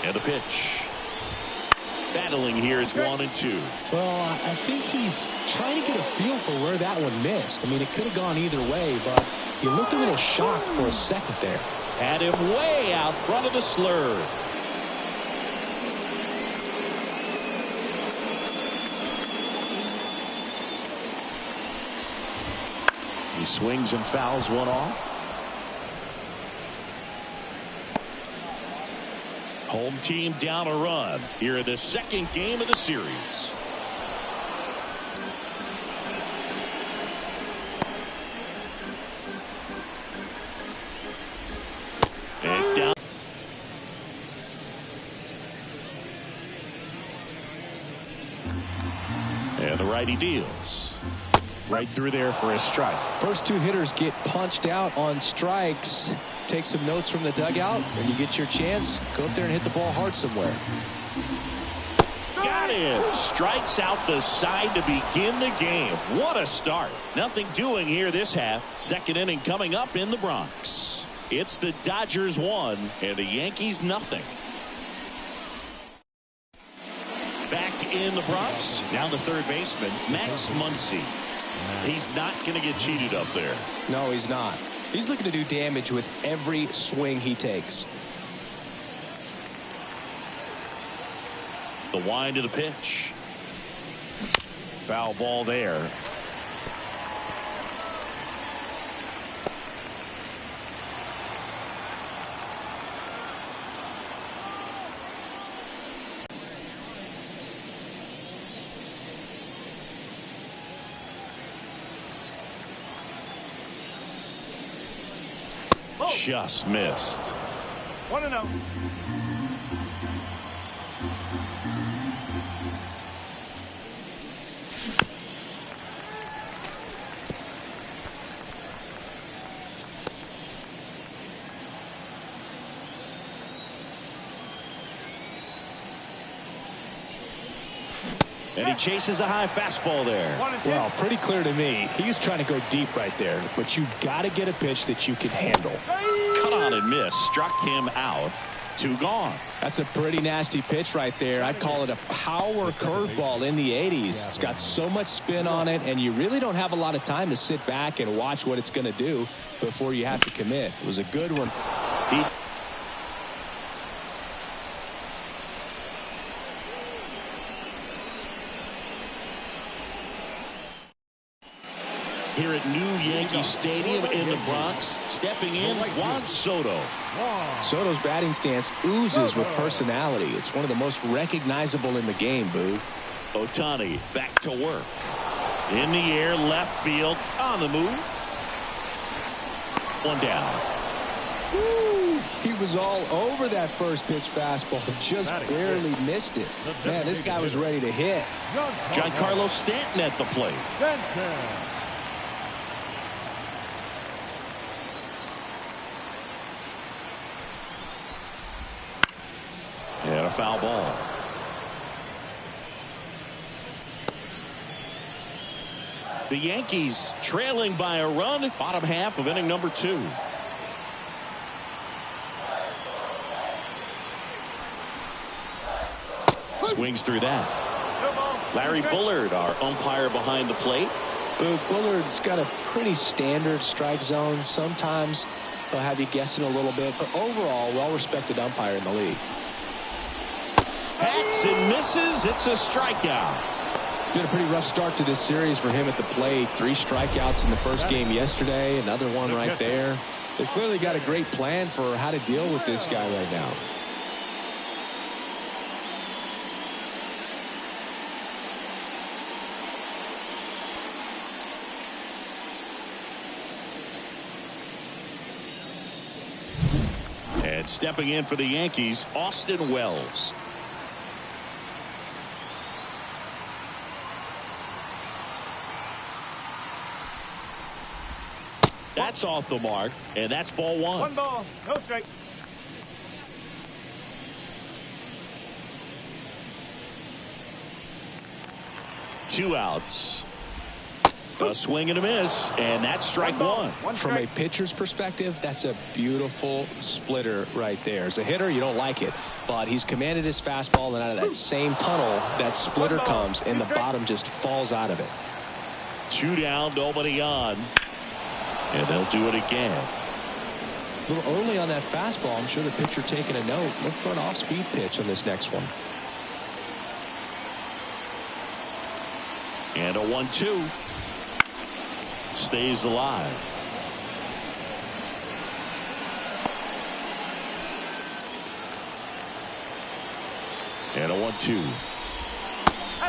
And the pitch. Battling here, it's 1-2. Well, I think he's trying to get a feel for where that one missed. I mean, it could have gone either way, but he looked a little shocked for a second there. Had him way out front of the slur. He swings and fouls one off. Home team down a run here in the second game of the series. And down. And the righty deals. Right through there for a strike. First two hitters get punched out on strikes. Take some notes from the dugout. When you get your chance, go up there and hit the ball hard somewhere. Got him. Strikes out the side to begin the game. What a start. Nothing doing here this half. Second inning coming up in the Bronx. It's the Dodgers 1 and the Yankees nothing. Back in the Bronx. Now the third baseman, Max Muncy. He's not going to get cheated up there. No, he's not. He's looking to do damage with every swing he takes. The wind of the pitch. Foul ball there. Just missed. 1-0. And he chases a high fastball there. Well, pretty clear to me. He was trying to go deep right there, but you've got to get a pitch that you can handle. Cut on and miss. Struck him out. 2 gone. That's a pretty nasty pitch right there. I'd call it a power curveball in the 80s. It's got so much spin on it, and you really don't have a lot of time to sit back and watch what it's going to do before you have to commit. It was a good one. Here at New Yankee Stadium in the Bronx, stepping in, Juan Soto. Soto's batting stance oozes with personality. It's one of the most recognizable in the game, Boo. Ohtani back to work. In the air, left field, on the move. One down. Woo, he was all over that first pitch fastball. Just barely missed it. Man, this guy was ready to hit. Giancarlo Stanton at the plate. And a foul ball. The Yankees trailing by a run. Bottom half of inning number 2. Swings through that. Larry Bullard, our umpire behind the plate. Bullard's got a pretty standard strike zone. Sometimes they'll have you guessing a little bit, but overall, well-respected umpire in the league. Hacks and misses. It's a strikeout. Been a pretty rough start to this series for him at the plate. 3 strikeouts in the first game yesterday. Another one right there. They've clearly got a great plan for how to deal with this guy right now. And stepping in for the Yankees, Austin Wells. That's off the mark, and that's ball 1. 1 ball, no strike. Two outs. A swing and a miss, and that's strike one. From a pitcher's perspective, that's a beautiful splitter right there. As a hitter, you don't like it, but he's commanded his fastball, and out of that same tunnel, that splitter comes, and the bottom just falls out of it. 2 down, nobody on, and they'll do it again. A little early on that fastball. I'm sure the pitcher taking a note. Look for an off-speed pitch on this next one. And a 1-2. Stays alive. And a 1-2.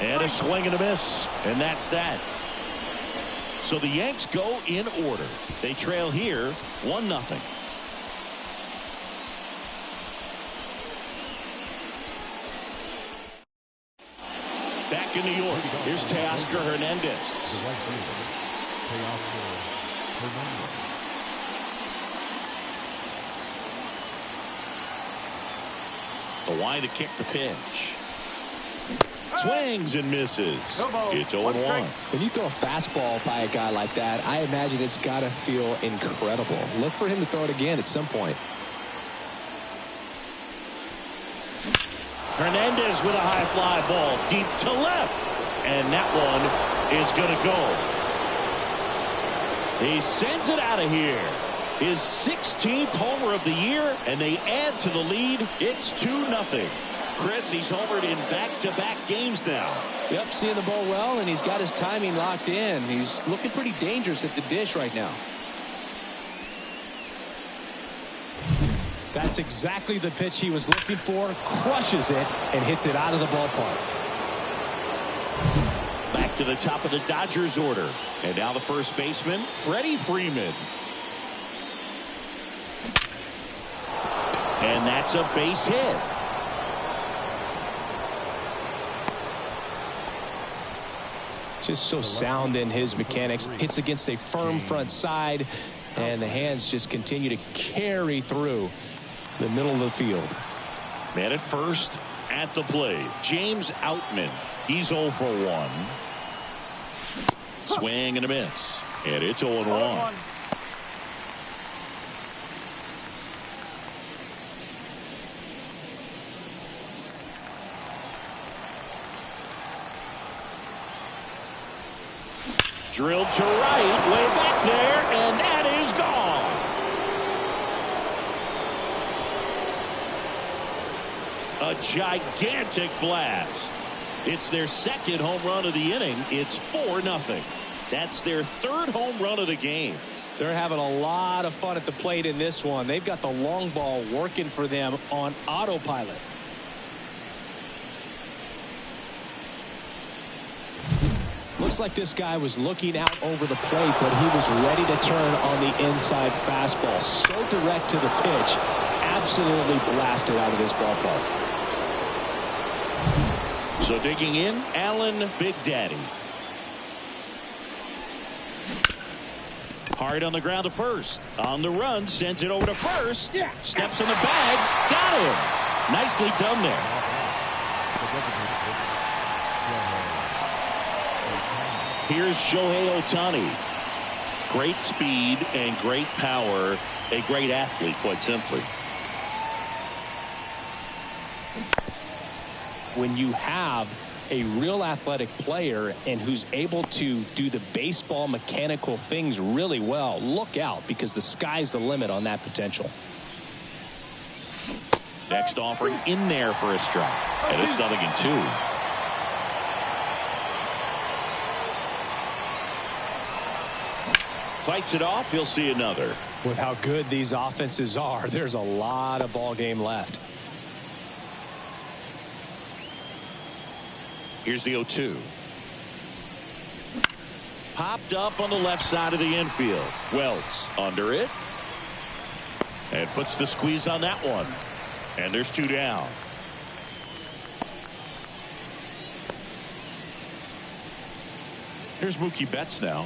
And a swing and a miss. And that's that. So the Yanks go in order. They trail here 1-0. Back in New York, here's Teoscar Hernandez. The line to kick the pitch. Swings and misses. It's 0-1. When you throw a fastball by a guy like that, I imagine it's got to feel incredible. Look for him to throw it again at some point. Hernandez with a high fly ball deep to left. And that one is going to go. He sends it out of here. His 16th homer of the year, and they add to the lead. It's 2-0. Chris, he's homered in back-to-back games now. Yep, seeing the ball well, and he's got his timing locked in. He's looking pretty dangerous at the dish right now. That's exactly the pitch he was looking for. Crushes it and hits it out of the ballpark. Back to the top of the Dodgers order. And now the first baseman, Freddie Freeman. And that's a base hit. Just so sound in his mechanics. Hits against a firm front side, and the hands just continue to carry through the middle of the field. Man at first at the plate, James Outman. He's 0 for 1. Swing and a miss. And it's 0-1. Drilled to right, way back there, and that is gone. A gigantic blast. It's their second home run of the inning. It's 4-0. That's their third home run of the game. They're having a lot of fun at the plate in this one. They've got the long ball working for them on autopilot. Looks like this guy was looking out over the plate, but he was ready to turn on the inside fastball. So direct to the pitch. Absolutely blasted out of this ballpark. So digging in, Alan Big Daddy. Hard on the ground to first. On the run, sends it over to first. Steps in the bag. Got him. Nicely done there. Here's Shohei Ohtani. Great speed and great power. A great athlete, quite simply. When you have a real athletic player and who's able to do the baseball mechanical things really well, look out, because the sky's the limit on that potential. Next offering in there for a strike. And it's 0-2. Fights it off. He'll see another. With how good these offenses are, there's a lot of ball game left. Here's the 0-2. Popped up on the left side of the infield. Wells under it. And puts the squeeze on that one. And there's 2 down. Here's Mookie Betts now.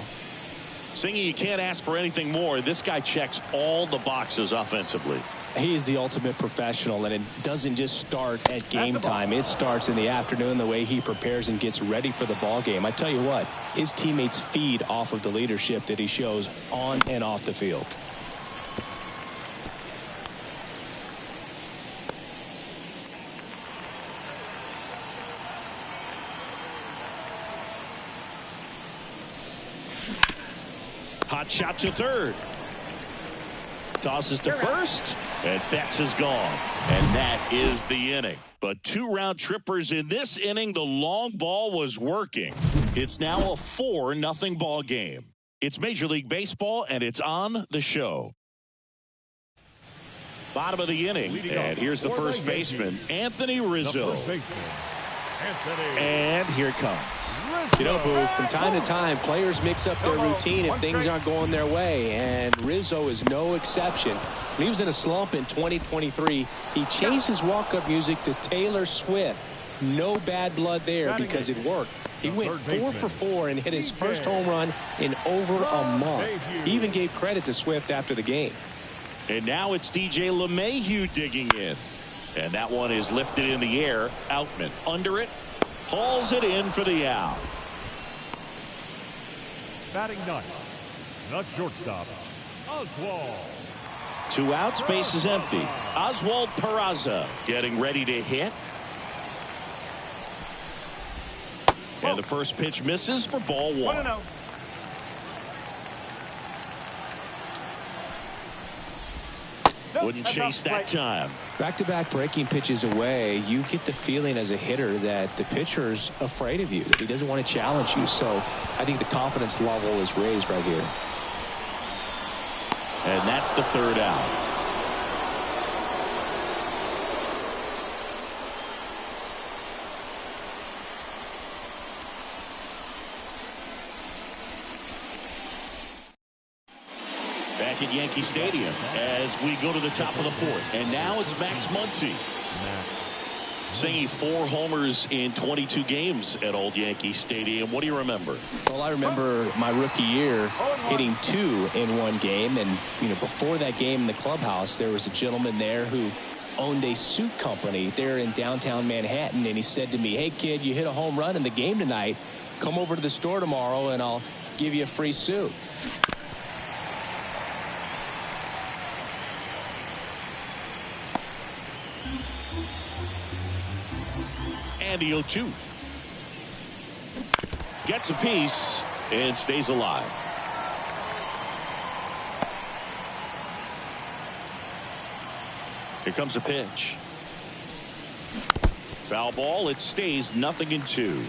Singing, you can't ask for anything more. This guy checks all the boxes offensively. He is the ultimate professional, and it doesn't just start at game time. It starts in the afternoon, the way he prepares and gets ready for the ball game. I tell you what, his teammates feed off of the leadership that he shows on and off the field. Hot shot to third. Tosses to first, and Betts is gone. And that is the inning. But 2 round trippers in this inning. The long ball was working. It's now a 4-0 ball game. It's Major League Baseball, and it's on the show. Bottom of the inning, and here's the first baseman, Anthony Rizzo. And here it comes. You know, Boo, from time to time, players mix up their routine if things aren't going their way, and Rizzo is no exception. When he was in a slump in 2023, he changed his walk-up music to Taylor Swift. No bad blood there because it worked. He went 4 for 4 and hit his first home run in over a month. He even gave credit to Swift after the game. And now it's DJ LeMahieu digging in. And that one is lifted in the air. Outman under it. Hauls it in for the out. Batting ninth, the shortstop, Oswald. 2 outs, base is empty. Oswald Peraza getting ready to hit. And the first pitch misses for ball 1. 1-0. Wouldn't chase that time. Back-to-back breaking pitches away, you get the feeling as a hitter that the pitcher's afraid of you, that he doesn't want to challenge you. So I think the confidence level is raised right here. And that's the 3rd out. Back at Yankee Stadium as we go to the top of the 4th. And now it's Max Muncy. Saying 4 homers in 22 games at Old Yankee Stadium. What do you remember? Well, I remember my rookie year hitting 2 in one game. And, you know, before that game in the clubhouse, there was a gentleman there who owned a suit company there in downtown Manhattan. And he said to me, "Hey, kid, you hit a home run in the game tonight. Come over to the store tomorrow and I'll give you a free suit." And the 0-2. Gets a piece and stays alive. Here comes a pitch. Foul ball. It stays 0-2.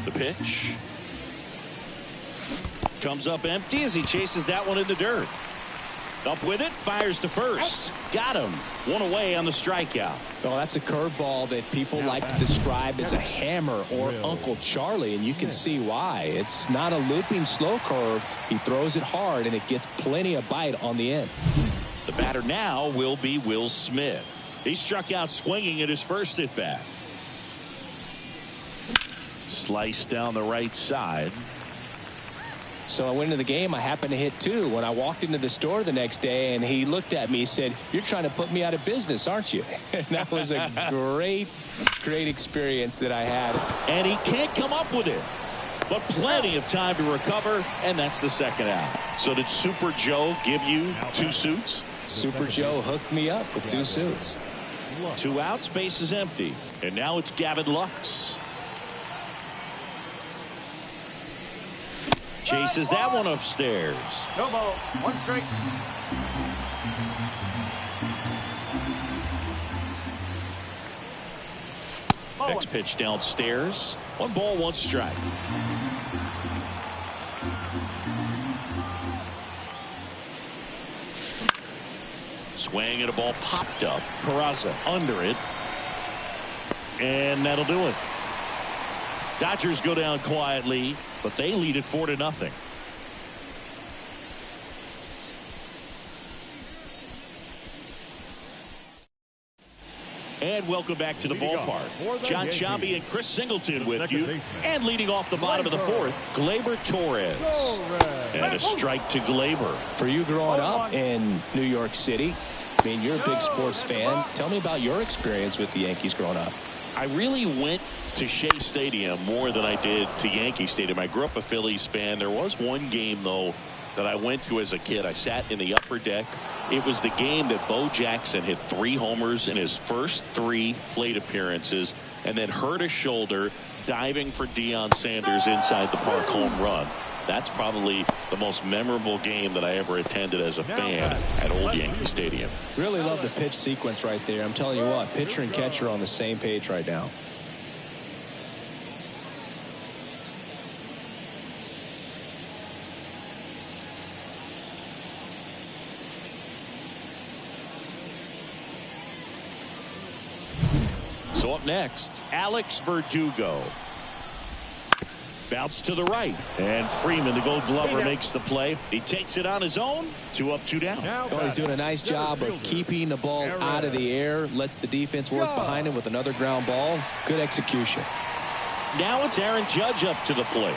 The pitch comes up empty as he chases that one in the dirt. Up with it, fires to first. Got him. 1 away on the strikeout. Well, that's a curveball that people like to describe as a hammer or Uncle Charlie, and you can see why. It's not a looping slow curve. He throws it hard, and it gets plenty of bite on the end. The batter now will be Will Smith. He struck out swinging at his first at bat. Slice down the right side. So I went into the game. I happened to hit 2 when I walked into the store the next day, and he looked at me and said, "You're trying to put me out of business, aren't you?" And that was a great experience that I had. And he can't come up with it. But plenty of time to recover, and that's the 2nd out. So did Super Joe give you 2 suits? Super Joe hooked me up with 2 suits. 2 outs, base is empty. And now it's Gavin Lux. Chases that one upstairs. No ball. 1 strike. Next pitch downstairs. 1 ball, 1 strike. Swing and a ball popped up. Peraza under it. And that'll do it. Dodgers go down quietly, but they lead it 4-0. And welcome back to the ballpark. John Sciambi and Chris Singleton with you. And leading off the bottom of the fourth, Gleyber Torres. And a strike to Gleyber. For you growing up in New York City, I mean, you're a big sports fan. Tell me about your experience with the Yankees growing up. I really went to Shea Stadium more than I did to Yankee Stadium. I grew up a Phillies fan. There was one game, though, that I went to as a kid. I sat in the upper deck. It was the game that Bo Jackson hit 3 homers in his first 3 plate appearances and then hurt his shoulder diving for Deion Sanders inside the park home run. That's probably the most memorable game that I ever attended as a fan at Old Yankee Stadium. Really love the pitch sequence right there. I'm telling you what, pitcher and catcher are on the same page right now. So up next, Alex Verdugo. Bounce to the right. And Freeman, the Gold Glover, makes the play. He takes it on his own. 2 up, 2 down. Oh, he's doing a nice job of keeping the ball out of the air. Lets the defense work behind him with another ground ball. Good execution. Now it's Aaron Judge up to the plate.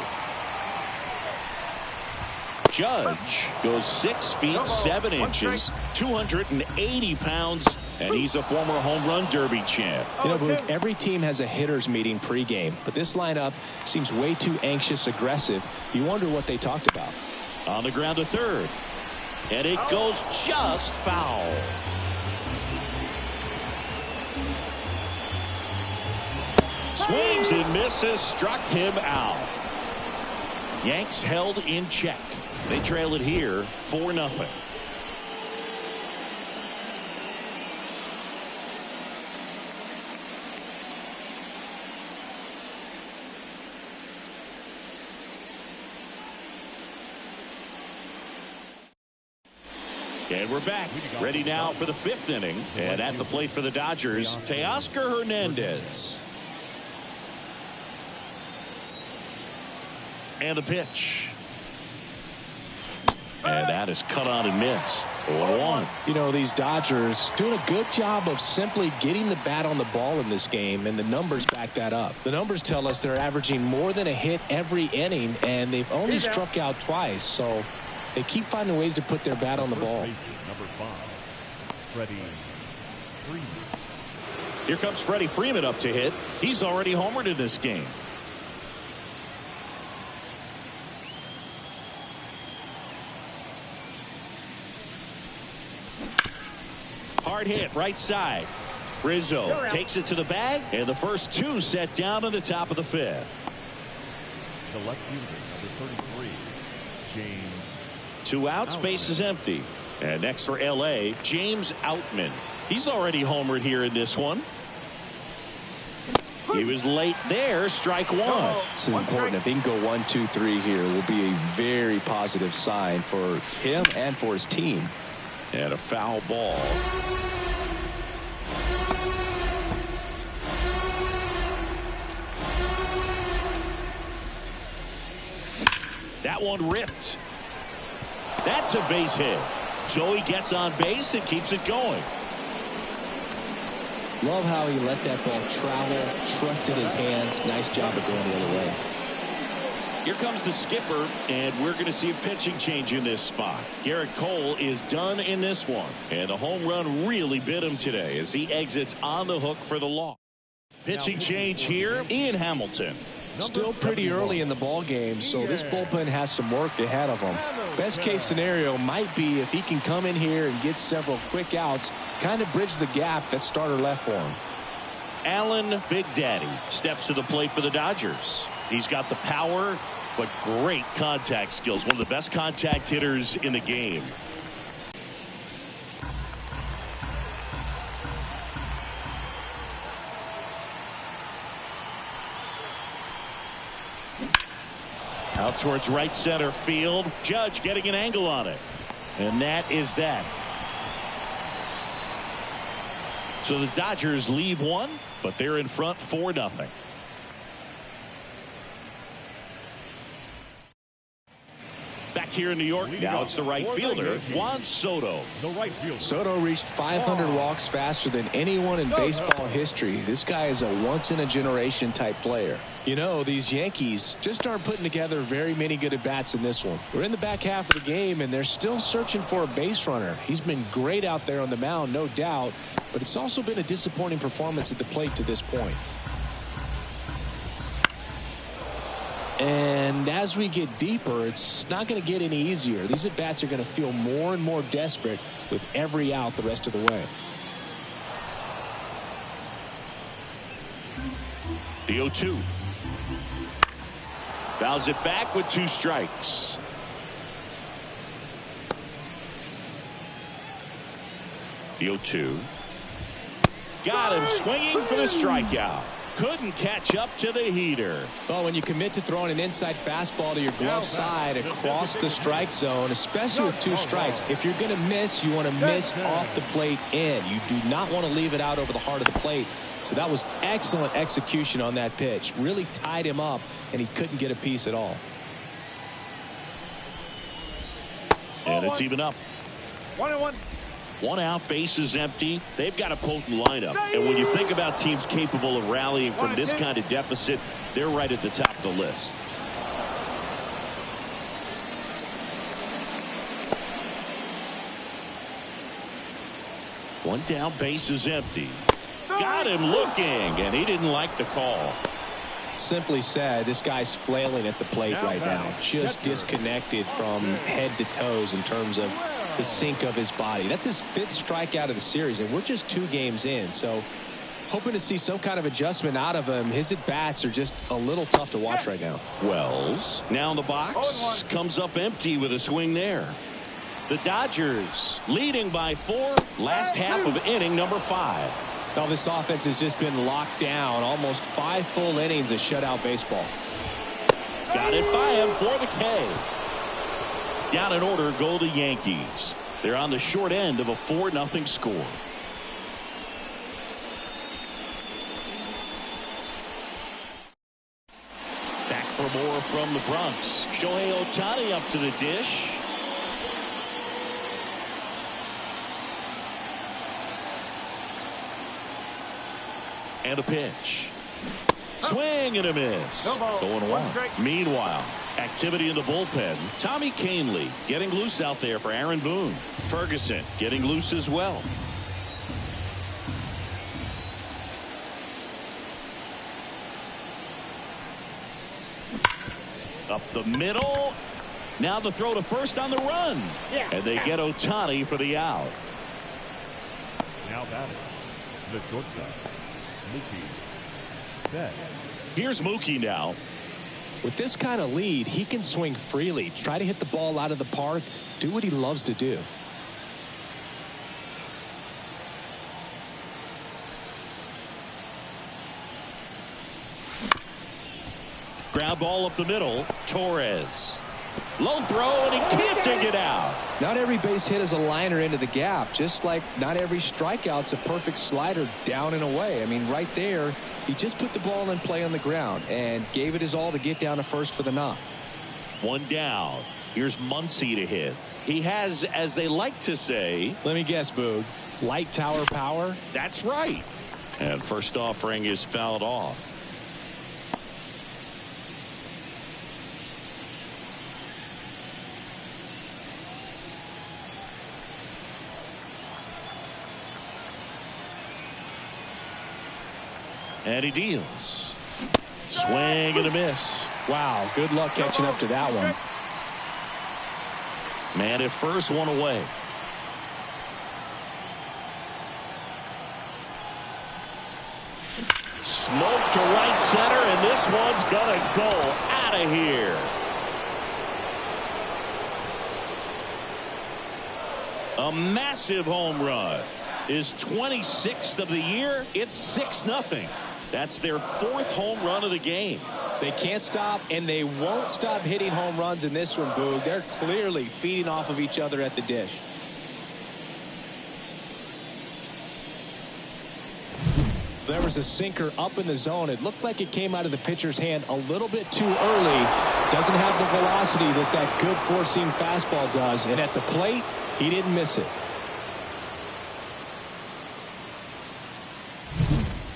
Judge goes 6 feet 7 inches, 280 pounds, and he's a former home run derby champ. You know, Boog, every team has a hitters meeting pregame, but this lineup seems way too anxious, aggressive. You wonder what they talked about. On the ground to third, and it goes just foul. Swings and misses, struck him out. Yanks held in check. They trail it here 4-0. And we're back. Ready now for the 5th inning. And at the plate for the Dodgers, Teoscar Hernandez. And the pitch. And that is cut on and missed. 0-1. You know, these Dodgers doing a good job of simply getting the bat on the ball in this game, and the numbers back that up. The numbers tell us they're averaging more than a hit every inning, and they've only struck out twice. So they keep finding ways to put their bat on the ball. Number 5, Freddie Freeman. Here comes Freddie Freeman up to hit. He's already homered in this game. Hard hit right side. Rizzo takes it to the bag, and the first 2 set down on the top of the 5th. The left fielder, number 33, James. 2 outs, base is empty. And next for L.A., James Outman. He's already homered here in this one. He was late there, strike 1. It's important. If he can go 1, 2, 3 here, it will be a very positive sign for him and for his team. And a foul ball. That one ripped. That's a base hit. So he gets on base and keeps it going. Love how he let that ball travel, trusted his hands. Nice job of going the other way. Here comes the skipper, and we're going to see a pitching change in this spot. Garrett Cole is done in this one, and the home run really bit him today as he exits on the hook for the loss. Pitching change here, Ian Hamilton. Still pretty early in the ball game, so this bullpen has some work ahead of him. Best case scenario might be if he can come in here and get several quick outs, kind of bridge the gap that starter left for him. Alan Big Daddy steps to the plate for the Dodgers. He's got the power, but great contact skills. One of the best contact hitters in the game. Out towards right center field. Judge getting an angle on it. And that is that. So the Dodgers leave one, but they're in front 4-0. Back here in New York, now it's the right fielder, Juan Soto. The right fielder. Soto reached 500 walks faster than anyone in baseball history. This guy is a once-in-a-generation type player. You know, these Yankees just aren't putting together very many good at-bats in this one. We're in the back half of the game, and they're still searching for a base runner. He's been great out there on the mound, no doubt, but it's also been a disappointing performance at the plate to this point. And as we get deeper, it's not going to get any easier. These at-bats are going to feel more and more desperate with every out the rest of the way. The 0-2. Fouls it back with 2 strikes. The 0-2. Got him swinging for the strikeout. Couldn't catch up to the heater. Well, when you commit to throwing an inside fastball to your glove side across the strike zone, especially with 2 strikes, if you're going to miss, you want to miss off the plate in. You do not want to leave it out over the heart of the plate. So that was excellent execution on that pitch. Really tied him up, and he couldn't get a piece at all. And it's even up. 1-1. 1 out, bases empty. They've got a potent lineup. And when you think about teams capable of rallying from this kind of deficit, they're right at the top of the list. One down, bases empty. Got him looking, and he didn't like the call. Simply said, this guy's flailing at the plate right now. Just disconnected from head to toes in terms of the sink of his body. That's his 5th strikeout of the series, and we're just 2 games in. So hoping to see some kind of adjustment out of him. His at-bats are just a little tough to watch right now. Wells now in the box. Comes up empty with a swing there. The Dodgers leading by 4. Last half of inning number 5. Well, this offense has just been locked down. Almost 5 full innings of shutout baseball. Got it by him for the K. Down in order go the Yankees. They're on the short end of a 4-0 score. Back for more from the Bronx. Shohei Ohtani up to the dish. And a pitch. Swing and a miss. Going well. Meanwhile, activity in the bullpen. Tommy Kahnle getting loose out there for Aaron Boone. Ferguson getting loose as well. Up the middle. Now the throw to first on the run. And they get Ohtani for the out. Now batting. The shortstop, Mookie Betts. Here's Mookie now. With this kind of lead, he can swing freely, try to hit the ball out of the park, do what he loves to do. Ground ball up the middle. Torres. Low throw, and he can't take it out. Not every base hit is a liner into the gap, just like not every strikeout's a perfect slider down and away. I mean, right there, he just put the ball in play on the ground and gave it his all to get down to first for the knock. 1 down. Here's Muncy to hit. He has, as they like to say, let me guess, Boog, light tower power? That's right. And first offering is fouled off. And he deals. Swing and a miss. Wow, good luck catching up to that one. Man at first, 1 away. Smoke to right center, and this one's gonna go out of here. A massive home run. His 26th of the year. It's 6-0. That's their 4th home run of the game. They can't stop, and they won't stop hitting home runs in this one, Boog. They're clearly feeding off of each other at the dish. There was a sinker up in the zone. It looked like it came out of the pitcher's hand a little bit too early. Doesn't have the velocity that good four-seam fastball does. And at the plate, he didn't miss it.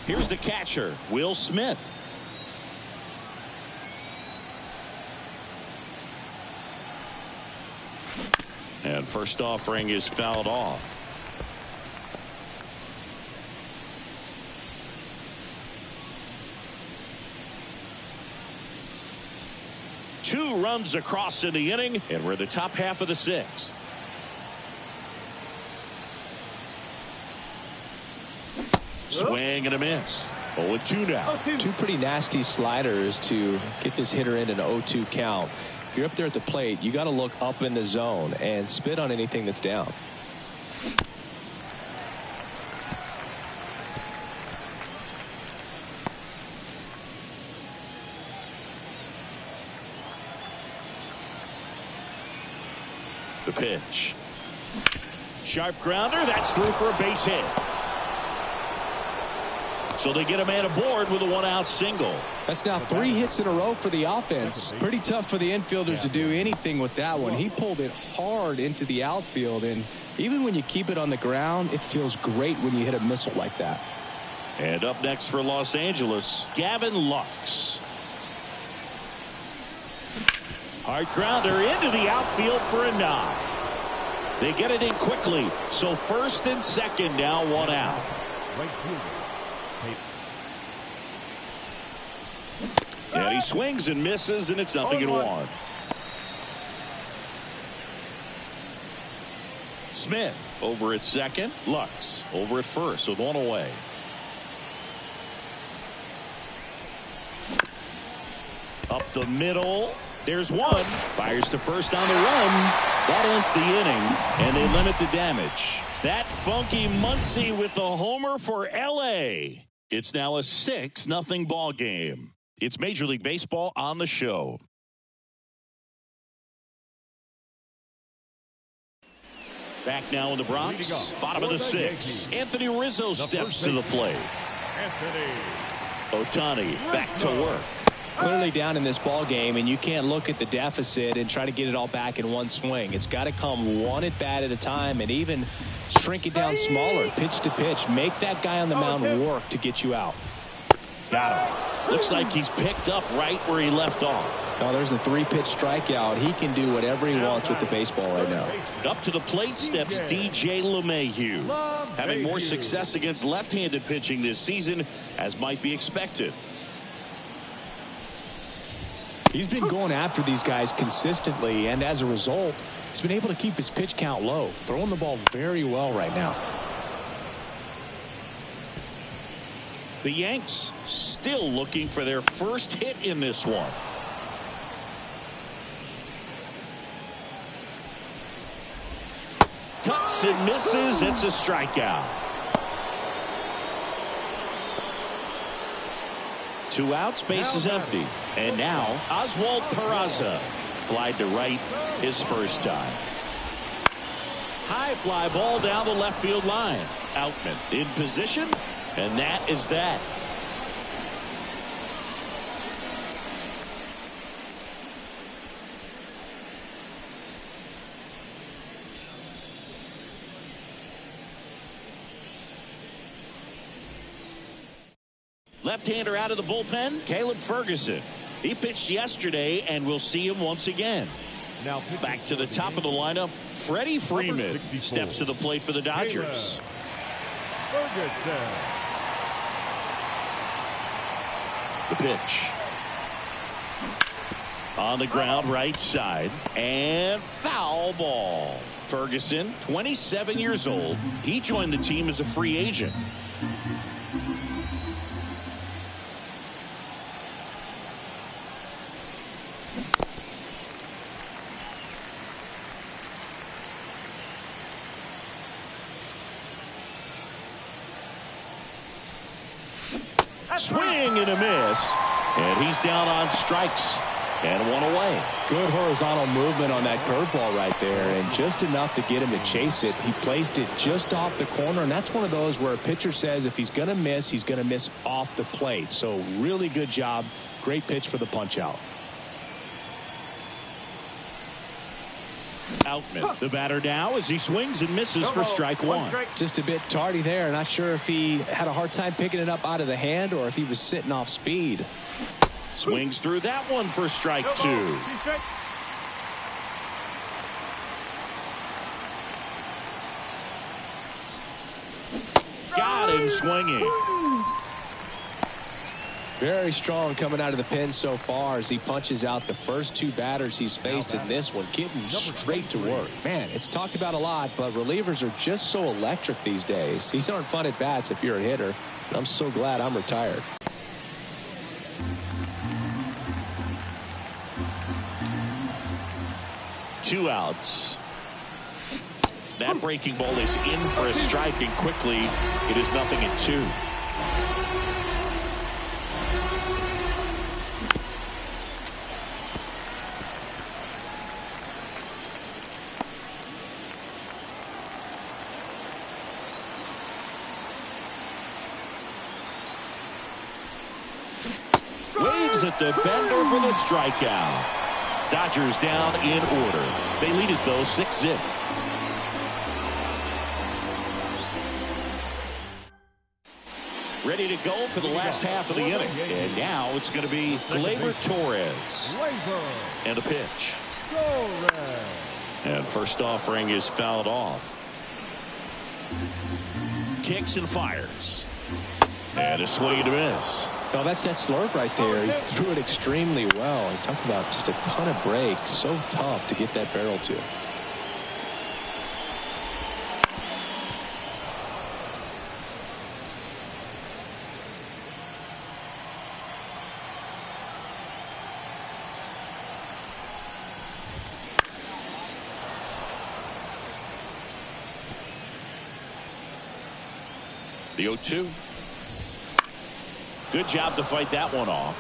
Here's the catcher, Will Smith. And first offering is fouled off. Two runs across in the inning, and we're the top half of the sixth. Swing and a miss. 0-2 now. Two pretty nasty sliders to get this hitter in an 0-2 count. If you're up there at the plate, you got to look up in the zone and spit on anything that's down. The pitch. Sharp grounder. That's through for a base hit. So they get a man aboard with a one-out single. That's now 3 hits in a row for the offense. Pretty tough for the infielders to do anything with that one. He pulled it hard into the outfield, and even when you keep it on the ground, it feels great when you hit a missile like that. And up next for Los Angeles, Gavin Lux. Hard grounder into the outfield for a nod. They get it in quickly. So first and second now, one out. Right fielder. And he swings and misses, and it's 0-1. Smith over at second. Lux over at first with one away. Up the middle. There's one. Fires to first on the run. That ends the inning, and they limit the damage. That funky Muncy with the homer for L.A. It's now a 6-0 ball game. It's Major League Baseball on the show. Back now in the Bronx, bottom of the 6th. Anthony Rizzo steps to the plate. Ohtani back to work. Clearly down in this ball game, and you can't look at the deficit and try to get it all back in one swing. It's got to come one at bat at a time, and even shrink it down smaller, pitch to pitch. Make that guy on the mound work to get you out. Got him. Looks like he's picked up right where he left off. Oh, there's a 3-pitch strikeout. He can do whatever he wants with the baseball right now. Up to the plate steps DJ LeMahieu, having more success against left-handed pitching this season, as might be expected. He's been going after these guys consistently, and as a result, he's been able to keep his pitch count low, throwing the ball very well right now. The Yanks still looking for their first hit in this one. Cuts and misses. It's a strikeout. 2 outs, base is empty. And now Oswald Peraza flied to right his first time. High fly ball down the left field line. Outman in position, and that is that. Left-hander out of the bullpen, Caleb Ferguson. He pitched yesterday, and we'll see him once again. Now back to the top of the lineup, Freddie Freeman steps to the plate for the Dodgers. Ferguson. The pitch. On the ground, right side, and foul ball. Ferguson, 27 years old. He joined the team as a free agent. Swing and a miss, and he's down on strikes. And one away. Good horizontal movement on that curveball right there, and just enough to get him to chase it. He placed it just off the corner, and that's one of those where a pitcher says if he's going to miss, he's going to miss off the plate. So really good job. Great pitch for the punch out. Outman, the batter now, as he swings and misses for strike one. Just a bit tardy there. Not sure if he had a hard time picking it up out of the hand or if he was sitting off speed. Swings through that one for strike two. Got him swinging. Very strong coming out of the pen so far as he punches out the first two batters he's faced in this one, getting straight to work. Man, it's talked about a lot, but relievers are just so electric these days. These aren't fun at bats if you're a hitter. I'm so glad I'm retired. Two outs. That breaking ball is in for a strike, and quickly it is 0-2. Waves at the bender for the strikeout. Dodgers down in order. They lead it, though, 6-0. Ready to go for the last half of the inning. And now it's going to be Gleyber Torres. And a pitch. And first offering is fouled off. Kicks and fires. And a swing and a miss. Well, that's that slurve right there. He threw it extremely well. He talked about just a ton of breaks. So tough to get that barrel to. The 0-2. Good job to fight that one off.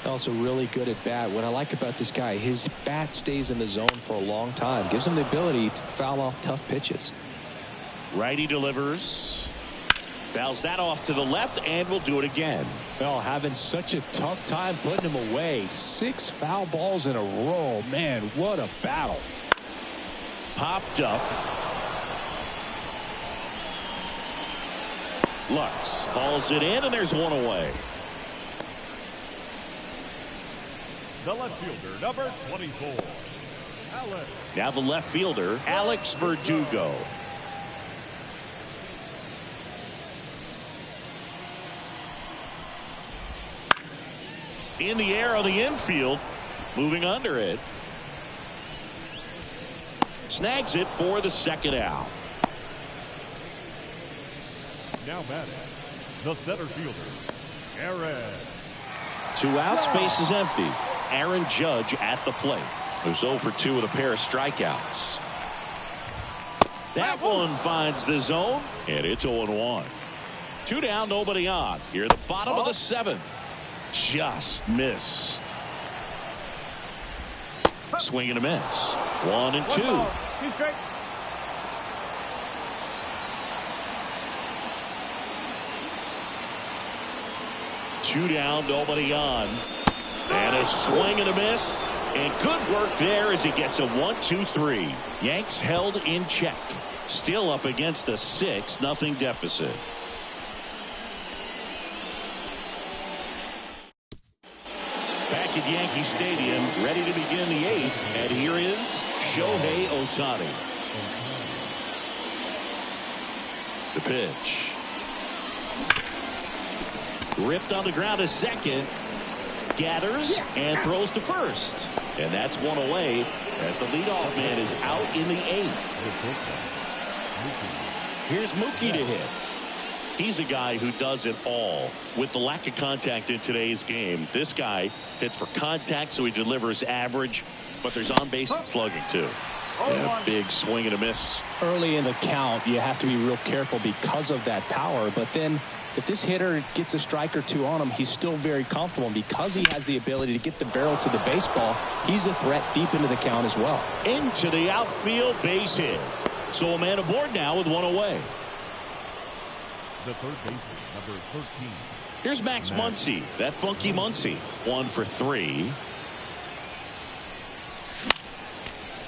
Also really good at bat. What I like about this guy, his bat stays in the zone for a long time. Gives him the ability to foul off tough pitches. Righty delivers. Fouls that off to the left and will do it again. Well, having such a tough time putting him away. 6 foul balls in a row. Man, what a battle. Popped up. Lux hauls it in, and there's one away. The left fielder, number 24, Alex. Now the left fielder, Alex Verdugo. In the air on the infield, moving under it. Snags it for the second out. Now batting, the center fielder, Aaron. 2 outs, base is empty. Aaron Judge at the plate. Who's 0 for 2 with a pair of strikeouts. That one finds the zone, and it's 0-1. 2 down, nobody on. Here at the bottom of the 7th. Just missed. Swing and a miss. 1-2. He's straight. Two down, nobody on. And a swing and a miss. And good work there as he gets a 1-2-3. Yanks held in check. Still up against a 6-0 deficit. Back at Yankee Stadium, ready to begin the 8th. And here is Shohei Ohtani. The pitch. Ripped on the ground to second. Gathers and throws to first. And that's one away as the leadoff man is out in the 8th. Here's Mookie to hit. He's a guy who does it all. With the lack of contact in today's game, this guy hits for contact, so he delivers average, but there's on base and slugging too. And a big swing and a miss. Early in the count, you have to be real careful because of that power, but then If this hitter gets a strike or two on him, he's still very comfortable. And because he has the ability to get the barrel to the baseball, he's a threat deep into the count as well. Into the outfield, base hit. So a man aboard now with one away. The third baseman, number 13. Here's Max Muncy. That funky Muncy. 1 for 3.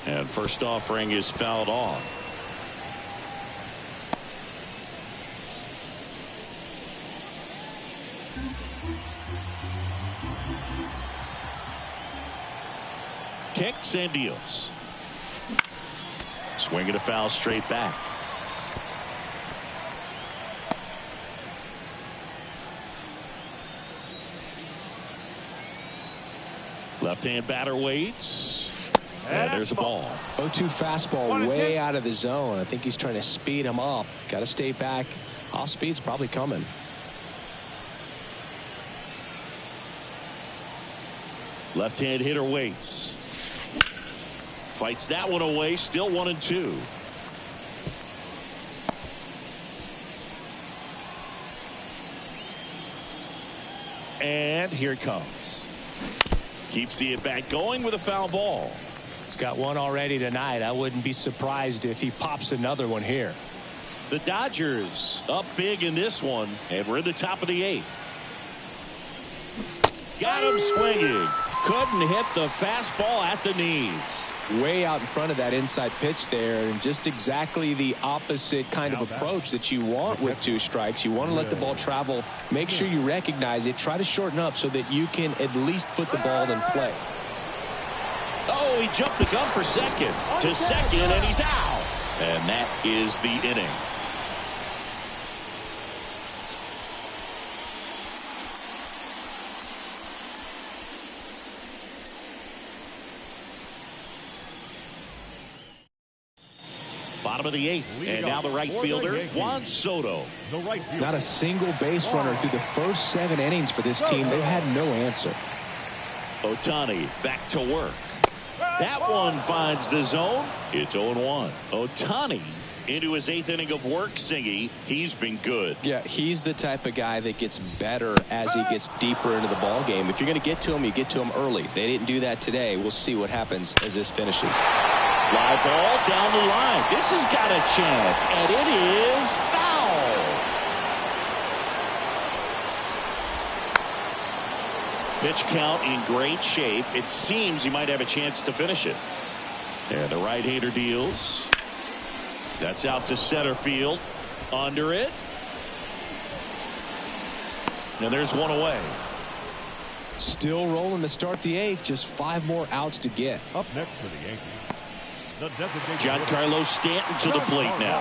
And first offering is fouled off. Kicks and deals. Swinging a foul straight back. Left-hand batter waits. And there's a ball. 0-2 fastball way out of the zone. I think he's trying to speed him up. Got to stay back. Off speed's probably coming. Left-hand hitter waits. Fights that one away. Still 1-2. And here it comes. Keeps the at-bat going with a foul ball. He's got one already tonight. I wouldn't be surprised if he pops another one here. The Dodgers up big in this one, and we're in the top of the 8th. Got him swinging. Couldn't hit the fastball at the knees. Way out in front of that inside pitch there, and just exactly the opposite kind of approach that you want with 2 strikes. You want to let the ball travel. Make sure you recognize it. Try to shorten up so that you can at least put the ball in play. Oh, he jumped the gun for second. To second, and he's out. And that is the inning. Bottom of the 8th, and now the right fielder, Juan Soto. Not a single base runner through the first 7 innings for this team. They've had no answer. Ohtani back to work. That one finds the zone. It's 0-1. Ohtani into his 8th inning of work, Singy. He's been good. Yeah, he's the type of guy that gets better as he gets deeper into the ball game. If you're going to get to him, you get to him early. They didn't do that today. We'll see what happens as this finishes. Fly ball down the line. This has got a chance, and it is foul. Pitch count in great shape. It seems he might have a chance to finish it. And the right-hander deals. That's out to center field. Under it. And there's one away. Still rolling to start the 8th. Just 5 more outs to get. Up next for the Yankees. Giancarlo Stanton to the plate now.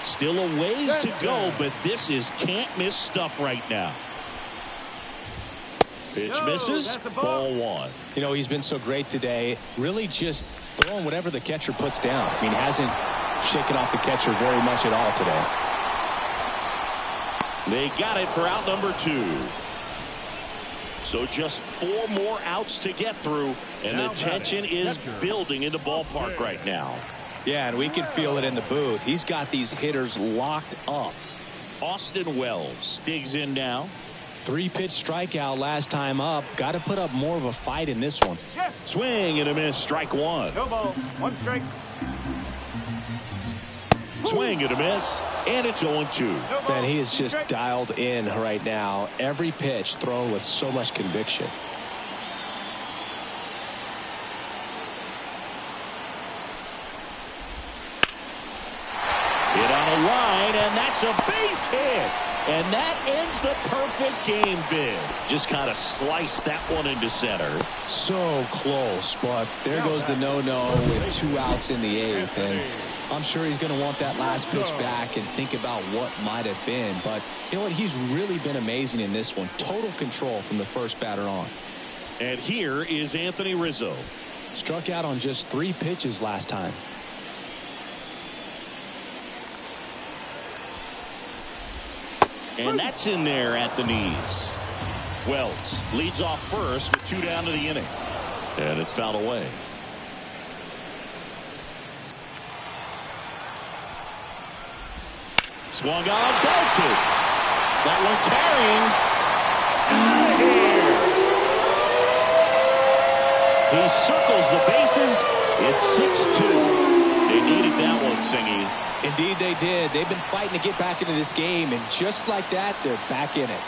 Still a ways to go, but this is can't-miss stuff right now. Pitch misses. Ball 1. You know, he's been so great today. Really just throwing whatever the catcher puts down. I mean, hasn't shaken off the catcher very much at all today. They got it for out number 2. So just 4 more outs to get through, and the tension is building in the ballpark right now. Yeah, and we can feel it in the booth. He's got these hitters locked up. Austin Wells digs in now. 3-pitch strikeout last time up. Got to put up more of a fight in this one. Swing and a miss. Strike 1. No ball. 1 strike. Swing and a miss, and it's 0-2. Man, he is just dialed in right now. Every pitch thrown with so much conviction. Hit on a line, and that's a base hit. And that ends the perfect game bid. Just kind of sliced that one into center. So close, but there goes the no-no with 2 outs in the 8th. And I'm sure he's going to want that last pitch back and think about what might have been. But you know what? He's really been amazing in this one. Total control from the first batter on. And here is Anthony Rizzo. Struck out on just 3 pitches last time. And that's in there at the knees. Wells leads off first with 2 down to the inning. And it's fouled away. Swung on, belted. That one carrying. Out of here. He circles the bases. It's 6-2. They needed that one, Singy. Indeed they did. They've been fighting to get back into this game, and just like that, they're back in it.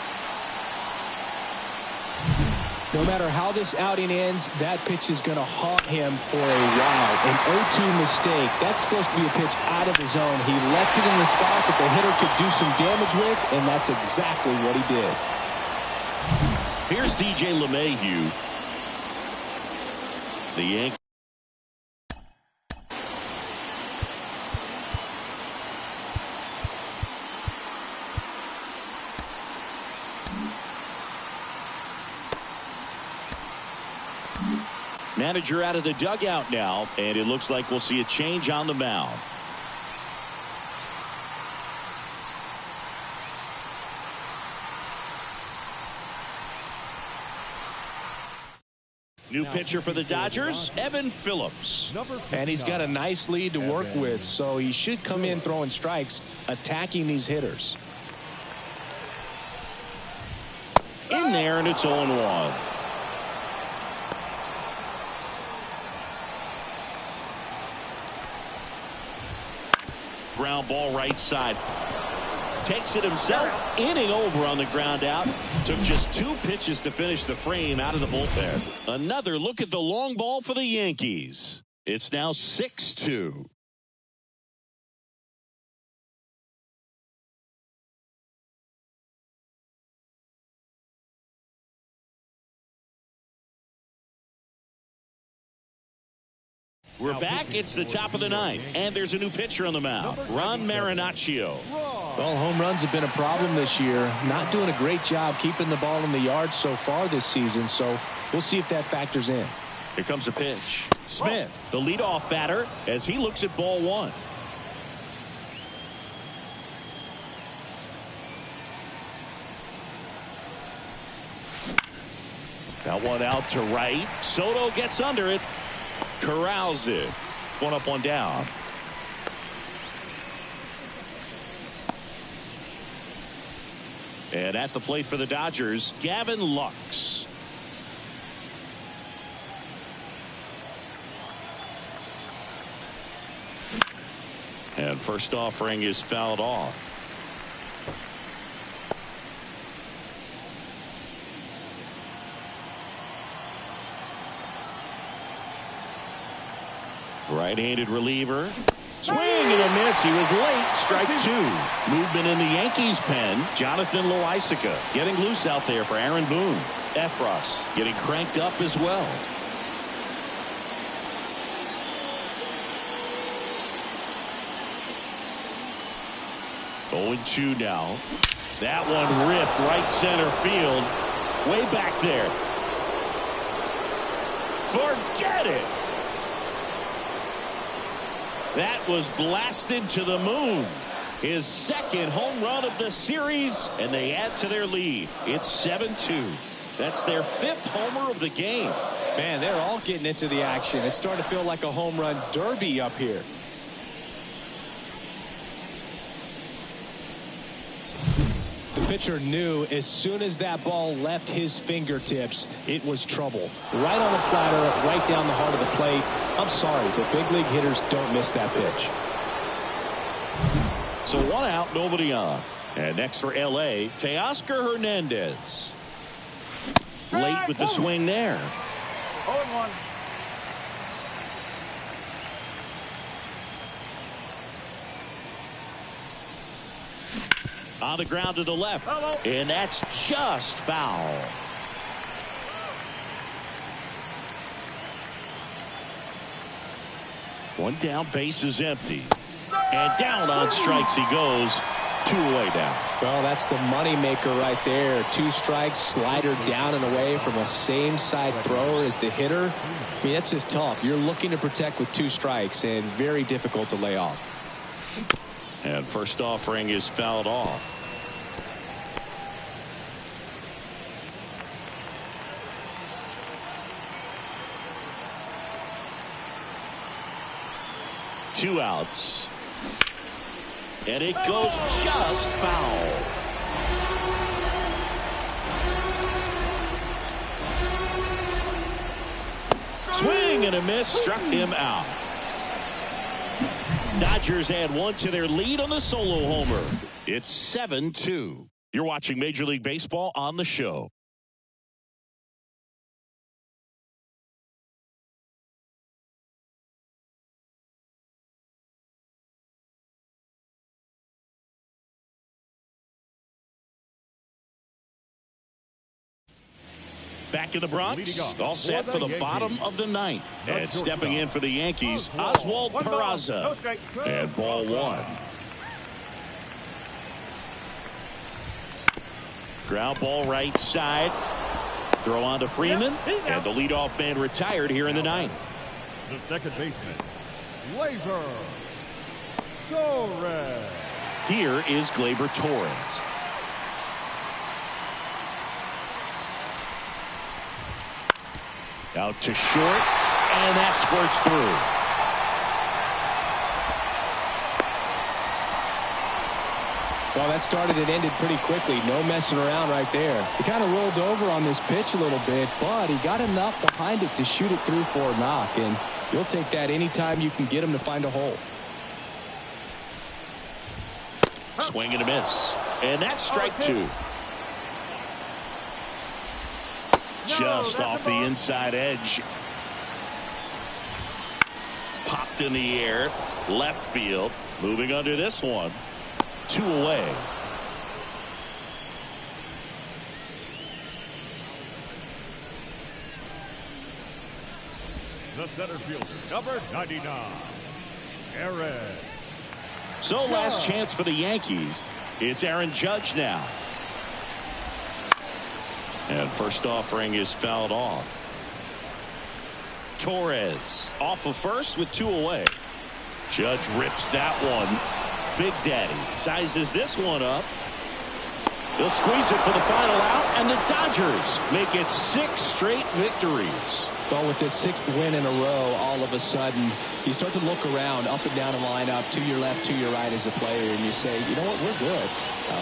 No matter how this outing ends, that pitch is going to haunt him for a while. An 0-2 mistake. That's supposed to be a pitch out of the zone. He left it in the spot that the hitter could do some damage with, and that's exactly what he did. Here's DJ LeMahieu. The Yankees. Manager out of the dugout now, and it looks like we'll see a change on the mound. New pitcher for the Dodgers, Evan Phillips. And he's got a nice lead to work with, so he should come in throwing strikes, attacking these hitters. In there, and it's 0-1. Ground ball right side. Takes it himself. Inning over on the ground out. Took just 2 pitches to finish the frame out of the bullpen. Another look at the long ball for the Yankees. It's now 6-2. We're back. It's the top of the 9th, and there's a new pitcher on the mound, Ron Marinaccio. Well, home runs have been a problem this year. Not doing a great job keeping the ball in the yard so far this season, so we'll see if that factors in. Here comes a pitch. Smith, the leadoff batter, as he looks at ball 1. That one out to right. Soto gets under it. Corrals it. 1 up, 1 down. And at the plate for the Dodgers, Gavin Lux. And first offering is fouled off. Right-handed reliever. Swing and a miss. He was late. Strike 2. Movement in the Yankees pen. Jonathan Loaisiga getting loose out there for Aaron Boone. Efros getting cranked up as well. Oh, 0-2 now. That one ripped right center field. Way back there. Forget it. That was blasted to the moon. His second home run of the series, and they add to their lead. It's 7-2. That's their 5th homer of the game. Man, they're all getting into the action. It's starting to feel like a home run derby up here. The pitcher knew as soon as that ball left his fingertips, it was trouble. Right on the platter, right down the heart of the plate. I'm sorry, but big league hitters don't miss that pitch. So 1 out, nobody on. And next for L.A., Teoscar Hernandez. Late with the swing there. 0-1. On the ground to the left. And that's just foul. One down, base is empty. And down on strikes he goes. 2 away now. Well, that's the money maker right there. 2 strikes, slider down and away from a same side thrower as the hitter. I mean, that's just tough. You're looking to protect with 2 strikes and very difficult to lay off. And first offering is fouled off. Two outs. And it goes just foul. Swing and a miss, struck him out. Dodgers add one to their lead on the solo homer. It's 7-2. You're watching Major League Baseball on the show. Back in the Bronx, all set for the bottom of the ninth. And stepping in for the Yankees, Oswald Peraza. And ball one. Ground ball right side. Throw on to Freeman. And the leadoff man retired here in the ninth. The second baseman, Gleyber Torres. Here is Gleyber Torres. Out to short, and that squirts through. Well, that started and ended pretty quickly. No messing around right there. He kind of rolled over on this pitch a little bit, but he got enough behind it to shoot it through for a knock, and you'll take that anytime you can get him to find a hole. Swing and a miss, and that's strike two. Just off the inside edge. Popped in the air. Left field. Moving under this one. 2 away. The center fielder, number 99, Aaron. So last chance for the Yankees. It's Aaron Judge now. And first offering is fouled off. Torres off of first with 2 away. Judge rips that one. Big Daddy sizes this one up. They'll squeeze it for the final out, and the Dodgers make it 6 straight victories. Well, with this 6th win in a row, all of a sudden, you start to look around, up and down the lineup, to your left, to your right as a player, and you say, you know what, we're good.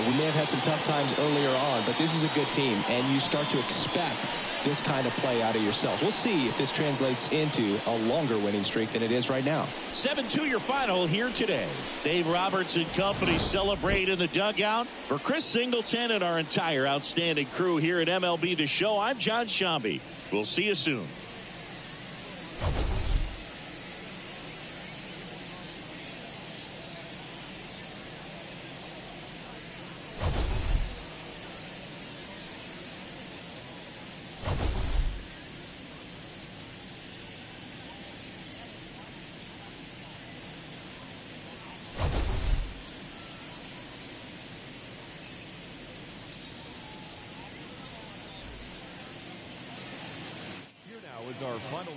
We may have had some tough times earlier on, but this is a good team, and you start to expect this kind of play out of yourselves. We'll see if this translates into a longer winning streak than it is right now. 7-2 your final here today. Dave Roberts and company celebrate in the dugout. For Chris Singleton and our entire outstanding crew here at MLB The Show, I'm John Shambi. We'll see you soon. Here now is our final